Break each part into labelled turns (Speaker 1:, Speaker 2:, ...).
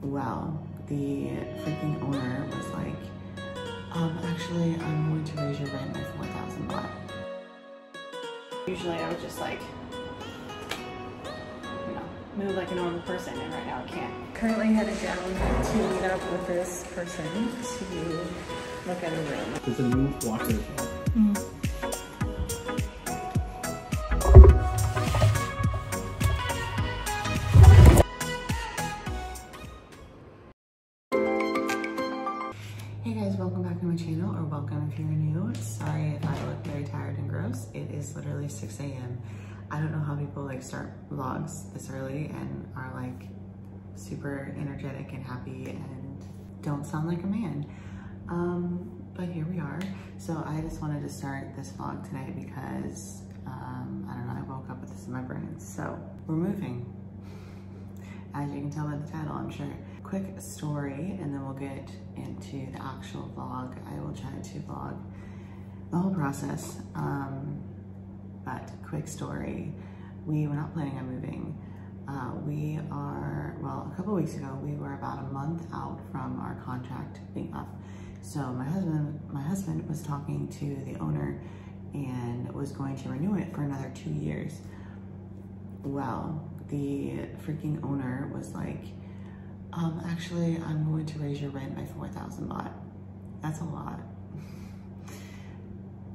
Speaker 1: Well, the freaking owner was like, actually, I'm going to raise your rent by 4,000 baht. Usually I would just like, you know, move like a normal person, and right now I can't. Currently headed down to meet up with this person to look at a room.
Speaker 2: There's a move walker as well.
Speaker 1: Hey guys, welcome back to my channel, or welcome if you're new. Sorry if I look very tired and gross. It is literally 6 a.m. I don't know how people like start vlogs this early and are like super energetic and happy and don't sound like a man. But here we are. So I just wanted to start this vlog today because, I don't know, I woke up with this in my brain. So we're moving. As you can tell by the title, I'm sure. Quick story, and then we'll get into the actual vlog. I will try to vlog the whole process, but quick story. We were not planning on moving. Well, a couple weeks ago, we were about a month out from our contract being up. So my husband was talking to the owner and was going to renew it for another 2 years. Well, the freaking owner was like, actually, I'm going to raise your rent by 4,000 baht. That's a lot.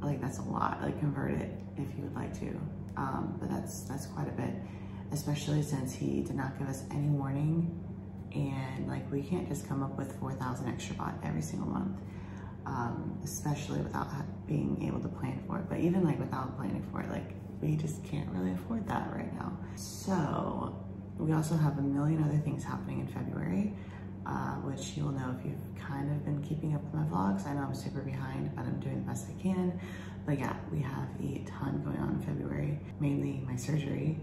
Speaker 1: Like, that's a lot. Like, convert it if you would like to. But that's quite a bit, especially since he did not give us any warning. And like, we can't just come up with 4,000 extra baht every single month, especially without being able to plan for it. But even like without planning for it, like, we just can't really afford that right now. So we also have a million other things happening in February, which you will know if you've kind of been keeping up with my vlogs. I know I'm super behind, but I'm doing the best I can. But yeah, we have a ton going on in February, mainly my surgery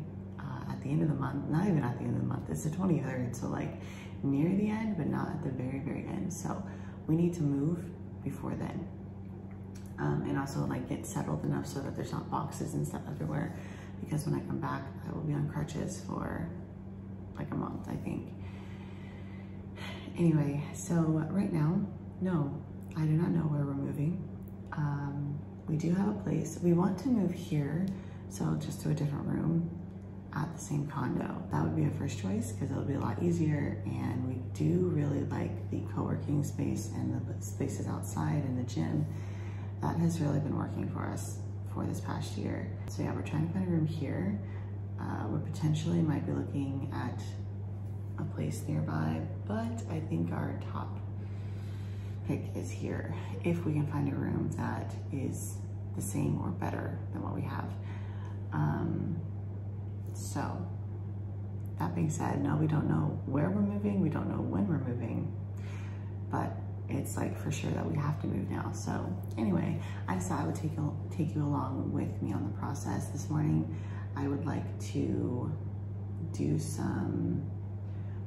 Speaker 1: at the end of the month. Not even at the end of the month, it's the 23rd, so like near the end, but not at the very, very end. So we need to move before then. And also like get settled enough so that there's not boxes and stuff everywhere, because when I come back, I will be on crutches for like a month, I think. Anyway, so right now, no, I do not know where we're moving. We do have a place. We want to move here, so just to a different room at the same condo. That would be a first choice because it'll be a lot easier, and we do really like the co-working space and the spaces outside and the gym. That has really been working for us for this past year. So yeah, we're trying to find a room here. We potentially might be looking at a place nearby, but I think our top pick is here, if we can find a room that is the same or better than what we have. So that being said, no, we don't know where we're moving, we don't know when we're moving, but it's like for sure that we have to move now. So anyway, I decided I would take you along with me on the process. This morning, I would like to do some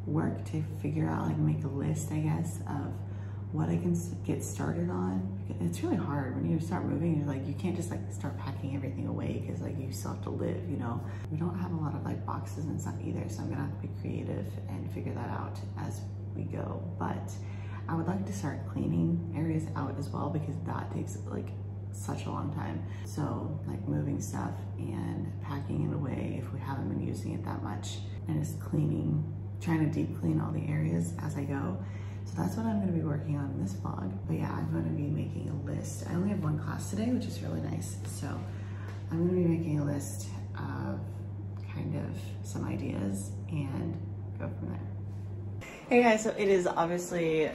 Speaker 1: work to figure out, like make a list, I guess, of what I can get started on. It's really hard when you start moving. You're like, you can't just like start packing everything away because like you still have to live, you know? We don't have a lot of like boxes and stuff either, so I'm gonna have to be creative and figure that out as we go. But I would like to start cleaning areas out as well, because that takes like such a long time. So like moving stuff and packing it away if we haven't been using it that much, and just cleaning, trying to deep clean all the areas as I go. So that's what I'm gonna be working on in this vlog. But yeah, I'm gonna be making a list. I only have one class today, which is really nice. So I'm gonna be making a list of kind of some ideas and go from there. Hey guys, so it is obviously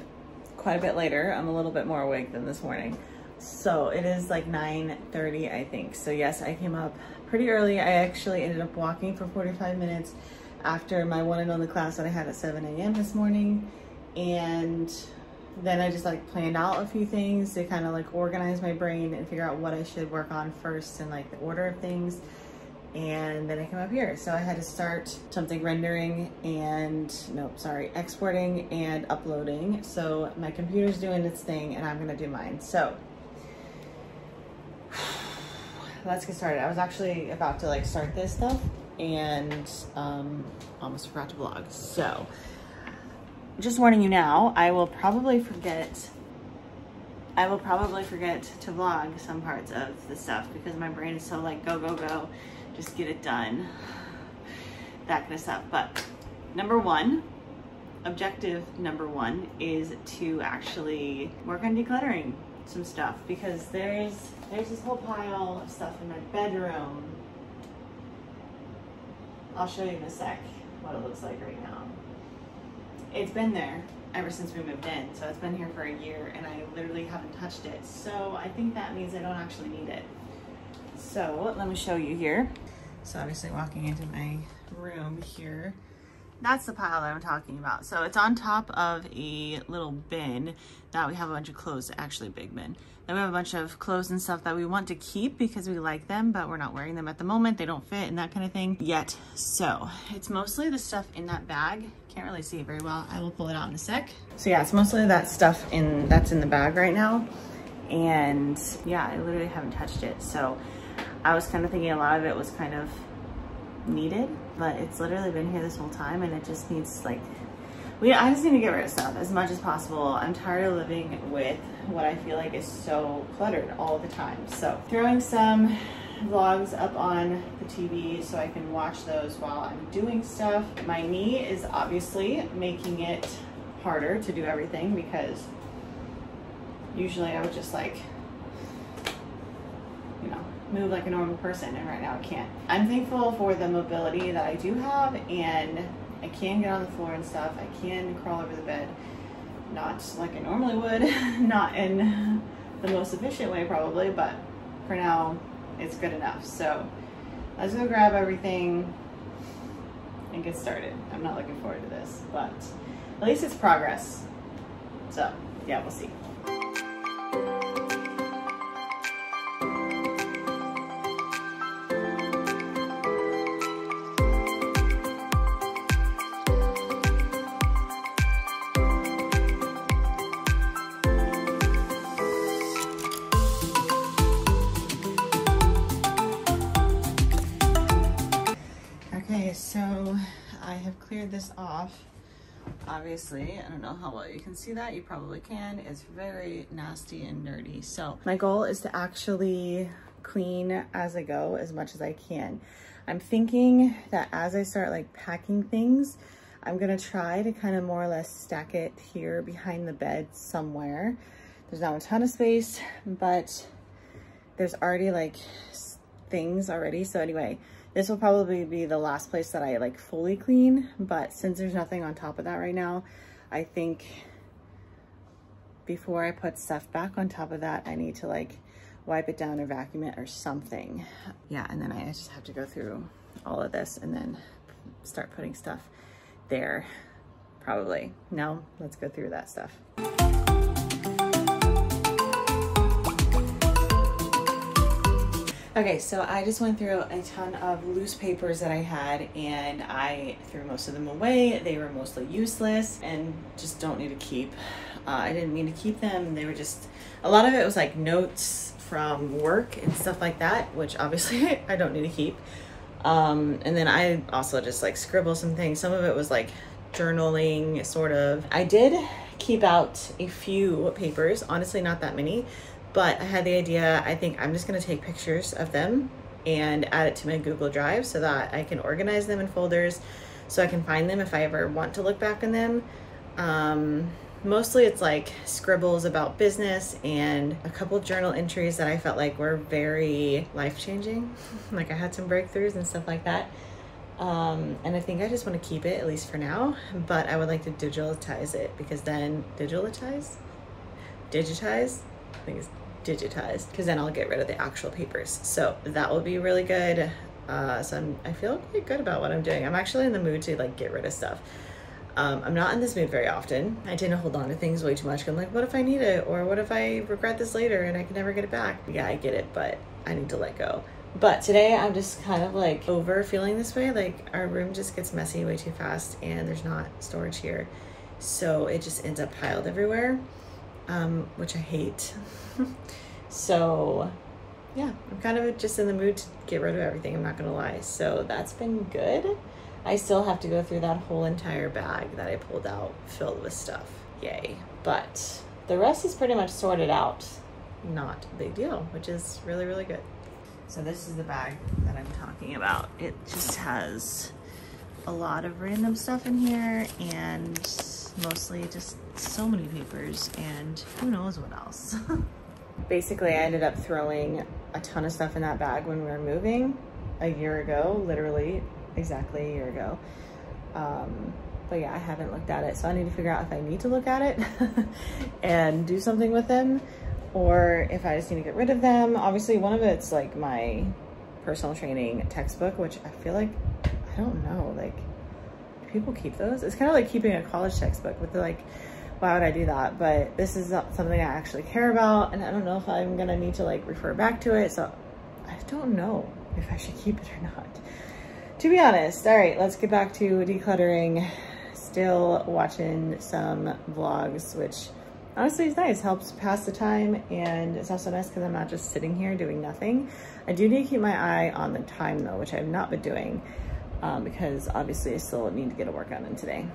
Speaker 1: quite a bit later. I'm a little bit more awake than this morning. So it is like 9:30, I think. So yes, I came up pretty early. I actually ended up walking for 45 minutes after my one and only class that I had at 7 a.m. this morning. And then I just like planned out a few things to kind of like organize my brain and figure out what I should work on first and like the order of things. And then I came up here. So I had to start something rendering and, exporting and uploading. So my computer's doing its thing and I'm gonna do mine. So let's get started. I was actually about to like start this stuff and almost forgot to vlog. So just warning you now, I will probably forget to vlog some parts of the stuff because my brain is so like, go, go, go, just get it done, that kind of stuff. But objective number one is to actually work on decluttering some stuff, because there's this whole pile of stuff in my bedroom. I'll show you in a sec what it looks like right now. It's been there ever since we moved in, so it's been here for a year and I literally haven't touched it. So I think that means I don't actually need it. So let me show you here. So obviously walking into my room here, that's the pile that I'm talking about. So it's on top of a little bin that we have a bunch of clothes, actually a big bin. Then we have a bunch of clothes and stuff that we want to keep because we like them, but we're not wearing them at the moment. They don't fit and that kind of thing yet. So it's mostly the stuff in that bag. Can't really see it very well. I will pull it out in a sec. So yeah, it's mostly that stuff that's in the bag right now. And yeah, I literally haven't touched it. So I was kind of thinking a lot of it was kind of needed, but it's literally been here this whole time and it just needs like, I just need to get rid of stuff as much as possible. I'm tired of living with what I feel like is so cluttered all the time. So throwing some vlogs up on the TV so I can watch those while I'm doing stuff. My knee is obviously making it harder to do everything because usually I would just like, you know, move like a normal person, and right now I can't. I'm thankful for the mobility that I do have, and I can get on the floor and stuff. I can crawl over the bed, not like I normally would, not in the most efficient way probably, but for now it's good enough. So let's go grab everything and get started. I'm not looking forward to this, but at least it's progress. So yeah, we'll see. Okay, so I have cleared this off. Obviously, I don't know how well you can see that. You probably can. It's very nasty and dirty. So my goal is to actually clean as I go as much as I can. I'm thinking that as I start like packing things, I'm gonna try to kind of more or less stack it here behind the bed somewhere. There's not a ton of space, but there's already like things already. So anyway, this will probably be the last place that I like fully clean, but since there's nothing on top of that right now, I think before I put stuff back on top of that, I need to like wipe it down or vacuum it or something. Yeah, and then I just have to go through all of this and then start putting stuff there, probably. No, let's go through that stuff. Okay, so I just went through a ton of loose papers that I had and I threw most of them away. They were mostly useless and just don't need to keep. I didn't mean to keep them. They were just, a lot of it was like notes from work and stuff like that, which obviously I don't need to keep. And then I also just like scribble some things. Some of it was like journaling, sort of. I did keep out a few papers, honestly not that many. But I had the idea, I think I'm just gonna take pictures of them and add it to my Google Drive so that I can organize them in folders so I can find them if I ever want to look back on them. Mostly it's like scribbles about business and a couple journal entries that I felt like were very life-changing. Like I had some breakthroughs and stuff like that. And I think I just want to keep it, at least for now, but I would like to digitize it because then, digitize? I think it's digitized, because then I'll get rid of the actual papers. So that will be really good. So I feel quite good about what I'm doing. I'm actually in the mood to like get rid of stuff. I'm not in this mood very often. I tend to hold on to things way too much. I'm like, what if I need it? Or what if I regret this later and I can never get it back? Yeah, I get it, but I need to let go. But today I'm just kind of like over feeling this way. Like our room just gets messy way too fast and there's not storage here. So it just ends up piled everywhere, which I hate. So yeah, I'm kind of just in the mood to get rid of everything, I'm not gonna lie. So that's been good. I still have to go through that whole entire bag that I pulled out filled with stuff. Yay. But the rest is pretty much sorted out. Not a big deal, which is really, really good. So this is the bag that I'm talking about. It just has a lot of random stuff in here and mostly just so many papers and who knows what else. Basically, I ended up throwing a ton of stuff in that bag when we were moving a year ago, literally exactly a year ago. But yeah, I haven't looked at it. So I need to figure out if I need to look at it and do something with them, or if I just need to get rid of them. Obviously, one of it's like my personal training textbook, which I feel like, I don't know, like, do people keep those? It's kind of like keeping a college textbook, but they're like, why would I do that? But this is not something I actually care about, and I don't know if I'm gonna need to like refer back to it, so I don't know if I should keep it or not, to be honest. All right, let's get back to decluttering. Still watching some vlogs, which honestly is nice, helps pass the time, and it's also nice because I'm not just sitting here doing nothing. I do need to keep my eye on the time though, which I've not been doing, because obviously I still need to get a workout in today.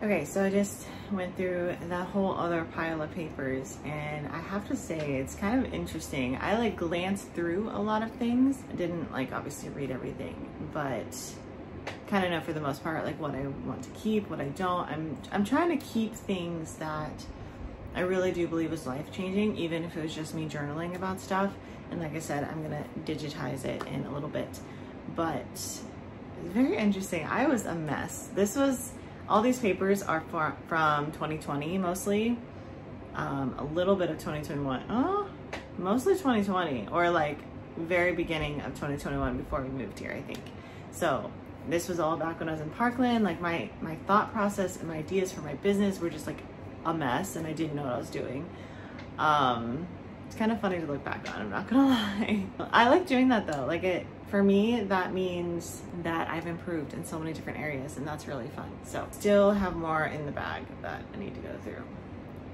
Speaker 1: Okay, so I just went through that whole other pile of papers, and I have to say it's kind of interesting. I like glanced through a lot of things. I didn't like obviously read everything, but kind of know for the most part like what I want to keep, what I don't. I'm trying to keep things that I really do believe is life-changing, even if it was just me journaling about stuff. And like I said, I'm gonna digitize it in a little bit, but it's very interesting. I was a mess. All these papers are from 2020 mostly, a little bit of 2021, mostly 2020, or like very beginning of 2021 before we moved here, I think. So this was all back when I was in Parkland. Like my thought process and my ideas for my business were just like a mess, and I didn't know what I was doing. It's kind of funny to look back on, I'm not gonna lie. I like doing that though. Like for me, that means that I've improved in so many different areas, and that's really fun. So still have more in the bag that I need to go through.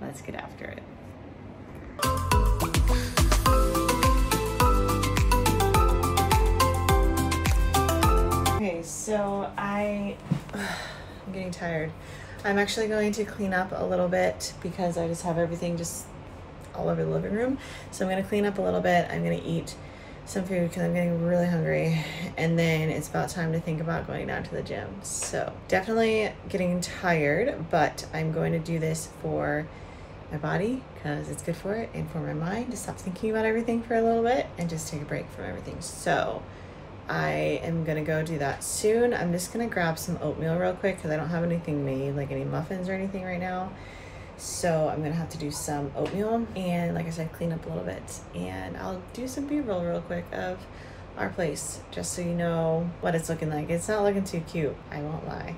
Speaker 1: Let's get after it. Okay, so I'm getting tired. I'm actually going to clean up a little bit because I just have everything just all over the living room. So I'm gonna clean up a little bit. I'm gonna eat some food because I'm getting really hungry, and then it's about time to think about going down to the gym. So definitely getting tired, but I'm going to do this for my body because it's good for it, and for my mind to stop thinking about everything for a little bit and just take a break from everything. So I am gonna go do that soon. I'm just gonna grab some oatmeal real quick because I don't have anything made, like any muffins or anything right now. So I'm gonna have to do some oatmeal and, like I said, clean up a little bit, and I'll do some B-roll real quick of our place just so you know what it's looking like. It's not looking too cute, I won't lie.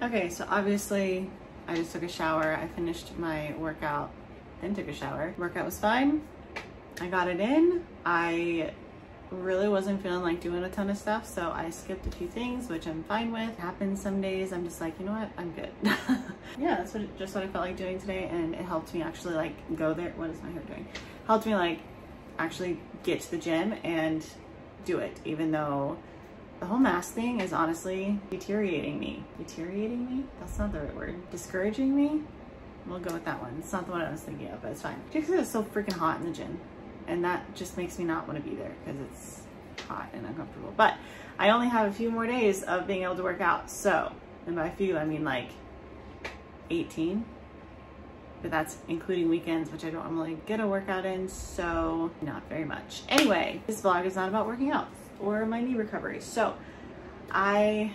Speaker 1: Okay, so obviously I just took a shower. I finished my workout, then took a shower. Workout was fine. I got it in. I really wasn't feeling like doing a ton of stuff, so I skipped a few things, which I'm fine with. It happens some days. I'm just like, you know what? I'm good. Yeah, that's just what I felt like doing today, and it helped me actually like go there. What is my hair doing? Helped me like actually get to the gym and do it, even though the whole mask thing is honestly deteriorating me. Deteriorating me? That's not the right word. Discouraging me? We'll go with that one. It's not the one I was thinking of, but it's fine. Just because it's so freaking hot in the gym. And that just makes me not want to be there because it's hot and uncomfortable. But I only have a few more days of being able to work out. So, and by a few, I mean like 18. But that's including weekends, which I don't normally get a workout in, so not very much. Anyway, this vlog is not about working out or my knee recovery. So I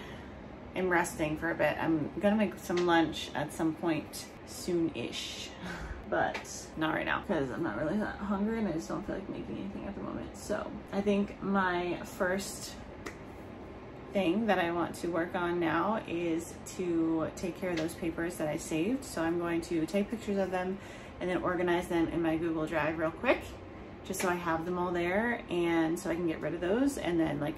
Speaker 1: am resting for a bit. I'm gonna make some lunch at some point soon-ish, but not right now because I'm not really that hungry and I just don't feel like making anything at the moment. So I think my first thing that I want to work on now is to take care of those papers that I saved. So I'm going to take pictures of them and then organize them in my Google Drive real quick just so I have them all there, and so I can get rid of those and then like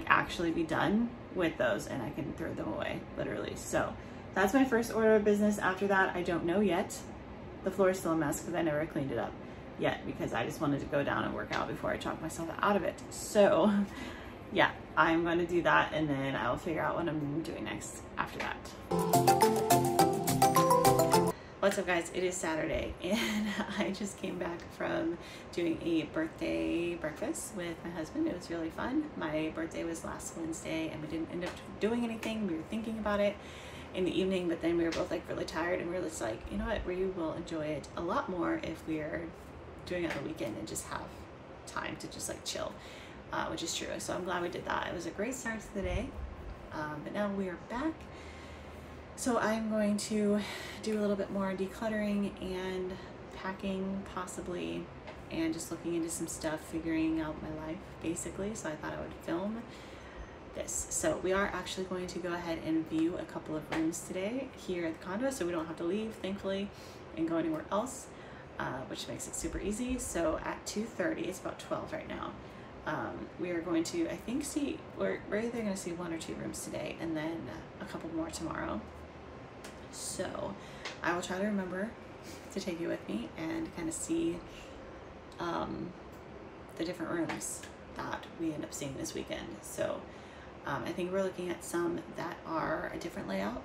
Speaker 1: actually be done with those, and I can throw them away, literally. So that's my first order of business. After that, I don't know yet. The floor is still a mess because I never cleaned it up yet, because I just wanted to go down and work out before I talk myself out of it. So yeah, I'm going to do that, and then I'll figure out what I'm doing next after that. What's up, guys? It is Saturday, and I just came back from doing a birthday breakfast with my husband. It was really fun. My birthday was last Wednesday, and we didn't end up doing anything. We were thinking about it in the evening, but then we were both like really tired, and we were just like, you know what, we will enjoy it a lot more if we are doing it on the weekend and just have time to just like chill, which is true. So I'm glad we did that. It was a great start to the day, but now we are back. So I'm going to do a little bit more decluttering and packing possibly, and just looking into some stuff, figuring out my life basically. So I thought I would film this. So we are actually going to go ahead and view a couple of rooms today here at the condo, so we don't have to leave, thankfully, and go anywhere else, which makes it super easy. So at 2:30, it's about 12 right now, we are going to, I think, we're either going to see 1 or 2 rooms today, and then a couple more tomorrow. So I will try to remember to take you with me and kind of see the different rooms that we end up seeing this weekend. So I think we're looking at some that are a different layout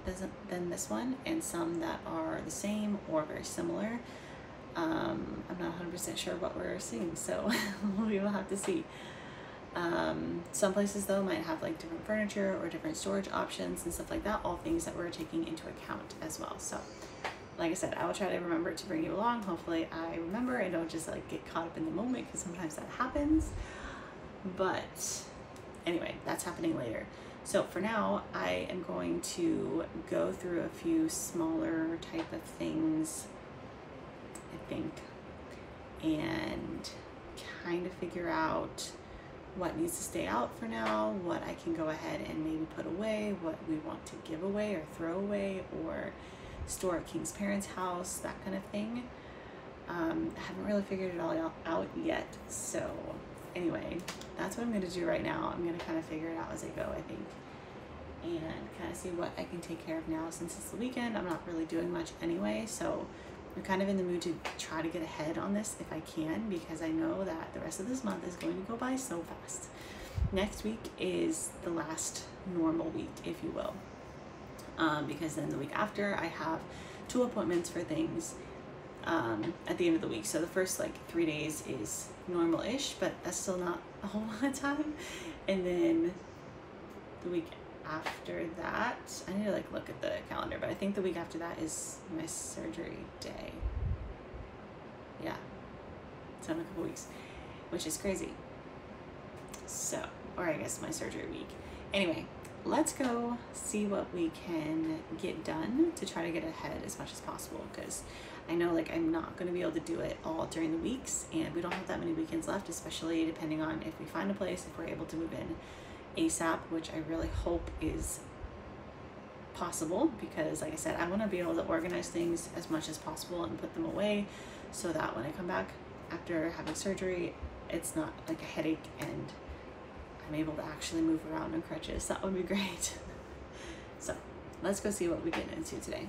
Speaker 1: than this one, and some that are the same or very similar. I'm not 100% sure what we're seeing, so we will have to see. Some places though might have like different furniture or different storage options and stuff like that, all things that we're taking into account as well. So like I said, I will try to remember to bring you along. Hopefully I remember and don't just like get caught up in the moment, because sometimes that happens. But anyway, that's happening later. So for now, I am going to go through a few smaller type of things, I think, and kind of figure out what needs to stay out for now, what I can go ahead and maybe put away, what we want to give away or throw away or store at King's parents' house, that kind of thing. I haven't really figured it all out yet. So anyway, that's what I'm going to do right now. I'm going to kind of figure it out as I go, I think, and kind of see what I can take care of now. Since it's the weekend, I'm not really doing much anyway, so I'm kind of in the mood to try to get ahead on this if I can, because I know that the rest of this month is going to go by so fast. Next week is the last normal week, if you will, because then the week after I have 2 appointments for things at the end of the week. So the first like 3 days is normal-ish, but that's still not a whole lot of time. And then the week after that, I need to like look at the calendar, but I think the week after that is my surgery day. Yeah, it's in a couple weeks, which is crazy. So, or I guess my surgery week. Anyway, let's go see what we can get done to try to get ahead as much as possible, because I know like I'm not going to be able to do it all during the weeks, and we don't have that many weekends left, especially depending on if we find a place, if we're able to move in ASAP, which I really hope is possible, because like I said, I want to be able to organize things as much as possible and put them away, so that when I come back after having surgery, it's not like a headache and I'm able to actually move around on crutches. That would be great. So let's go see what we get into today.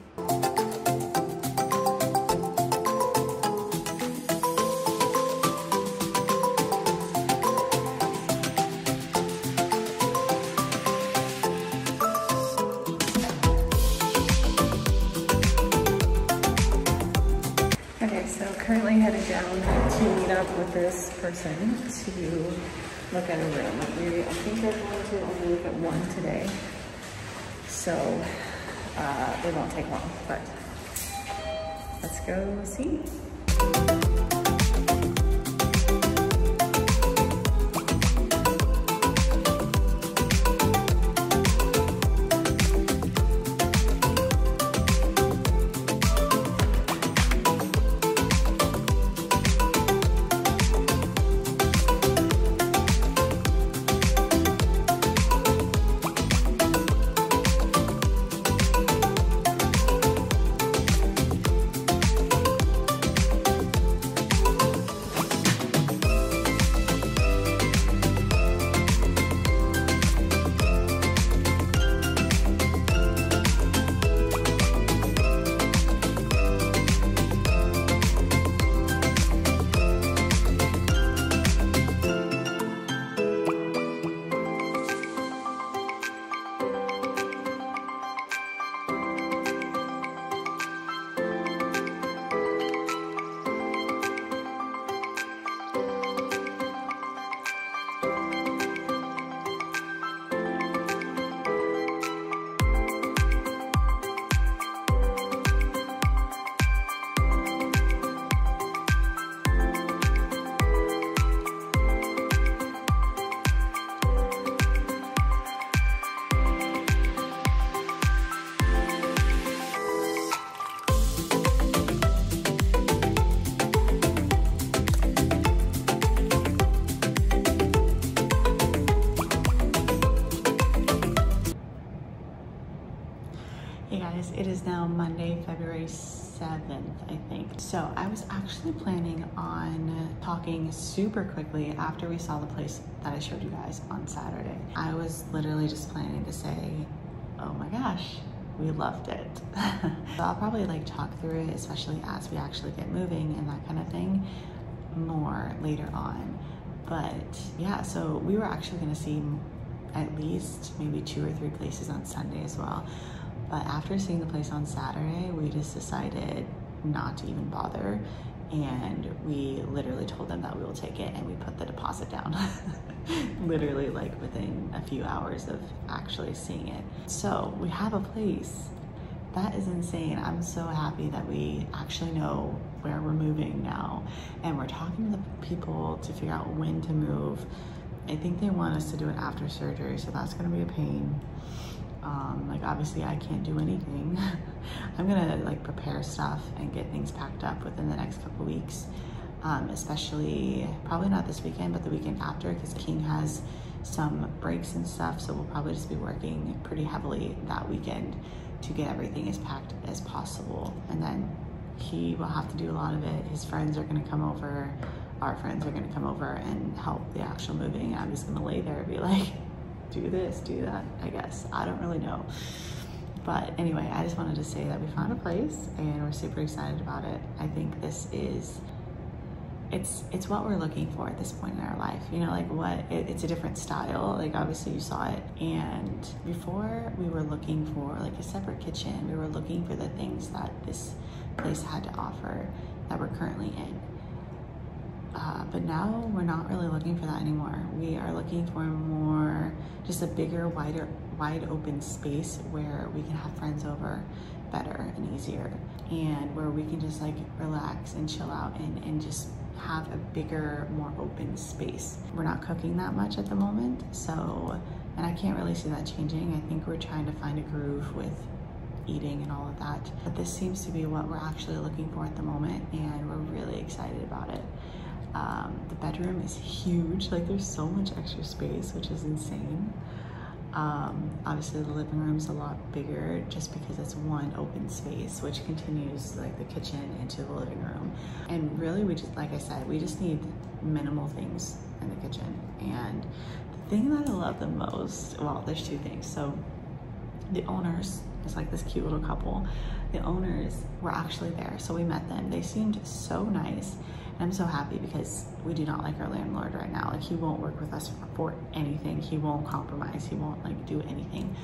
Speaker 1: Currently headed down to meet up with this person to look at a room. I think they're going to only look at 1 today, so it won't take long, but let's go see. guys, it is now Monday, February 7th, I think. So I was actually planning on talking super quickly after we saw the place that I showed you guys on Saturday. I was literally just planning to say, oh my gosh, we loved it. So I'll probably like talk through it, especially as we actually get moving and that kind of thing, more later on. But yeah, so we were actually gonna see at least maybe 2 or 3 places on Sunday as well. But after seeing the place on Saturday, we just decided not to even bother. And we literally told them that we will take it, and we put the deposit down. Literally like within a few hours of actually seeing it. So we have a place. That is insane. I'm so happy that we actually know where we're moving now. And we're talking to the people to figure out when to move. I think they want us to do it after surgery, so that's gonna be a pain. Like obviously I can't do anything. I'm gonna like prepare stuff and get things packed up within the next couple weeks. Especially, probably not this weekend, but the weekend after, because King has some breaks and stuff, so we'll probably just be working pretty heavily that weekend to get everything as packed as possible. And then he will have to do a lot of it. His friends are gonna come over, our friends are gonna come over and help the actual moving. I'm just gonna lay there and be like, do this, do that, I guess. I don't really know. But anyway, I just wanted to say that we found a place and we're super excited about it. I think this is, it's what we're looking for at this point in our life. You know, like it's a different style. Like obviously you saw it. And before we were looking for like a separate kitchen, we were looking for the things that this place had to offer that we're currently in. But now we're not really looking for that anymore. We are looking for more, just a bigger, wide open space where we can have friends over better and easier, and where we can just like relax and chill out and just have a bigger, more open space. We're not cooking that much at the moment, so, and I can't really see that changing. I think we're trying to find a groove with eating and all of that. But this seems to be what we're actually looking for at the moment, and we're really excited about it. The bedroom is huge. Like there's so much extra space, which is insane. Obviously the living room is a lot bigger just because it's one open space, which continues like the kitchen into the living room. And really we just, like I said, we just need minimal things in the kitchen. And the thing that I love the most, well, there's 2 things. So the owners, it's like this cute little couple. The owners were actually there, so we met them. They seemed so nice. And I'm so happy because we do not like our landlord right now. Like he won't work with us for anything. He won't compromise. He won't like do anything.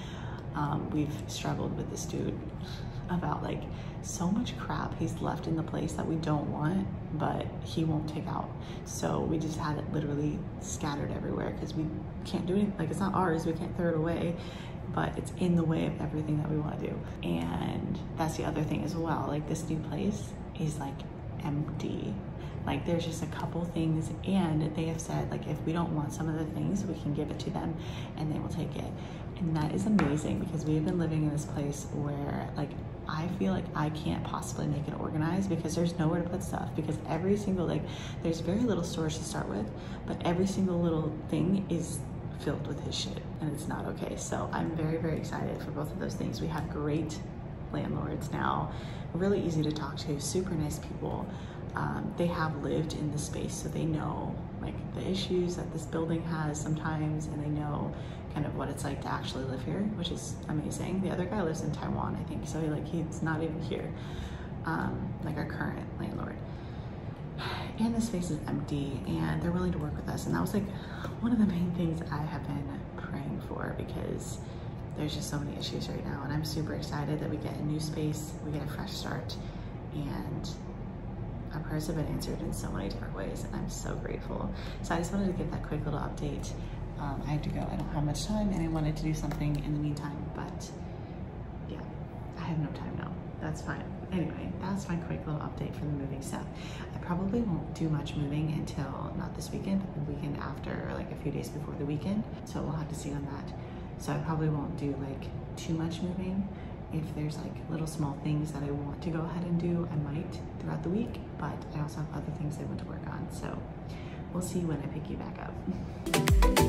Speaker 1: We've struggled with this dude about like so much crap he's left in the place that we don't want, but he won't take out. So we just had it literally scattered everywhere because we can't do anything. Like it's not ours, we can't throw it away, but it's in the way of everything that we want to do. And that's the other thing as well. Like this new place is like empty. Like there's just a couple things, and they have said like if we don't want some of the things, we can give it to them and they will take it. And that is amazing because we have been living in this place where like I feel like I can't possibly make it organized because there's nowhere to put stuff, because every single, like there's very little storage to start with, but every single little thing is filled with his shit, and it's not okay. So I'm very, very excited for both of those things. We have great landlords now, really easy to talk to, super nice people. They have lived in the space, so they know like the issues that this building has sometimes, and they know kind of what it's like to actually live here, which is amazing. The other guy lives in Taiwan, I think, so he's not even here, like our current landlord. And the space is empty, and they're willing to work with us, and that was like one of the main things I have been praying for, because there's just so many issues right now, and I'm super excited that we get a new space, we get a fresh start, and our prayers have been answered in so many different ways, and I'm so grateful. So I just wanted to give that quick little update. I have to go, I don't have much time, and I wanted to do something in the meantime, but yeah, I have no time now. That's fine. Anyway, that's my quick little update for the moving stuff. I probably won't do much moving until not this weekend, but the weekend after, or like a few days before the weekend. So we'll have to see on that. So I probably won't do like too much moving. If there's like little small things that I want to go ahead and do, I might throughout the week, but I also have other things I want to work on. So we'll see when I pick you back up.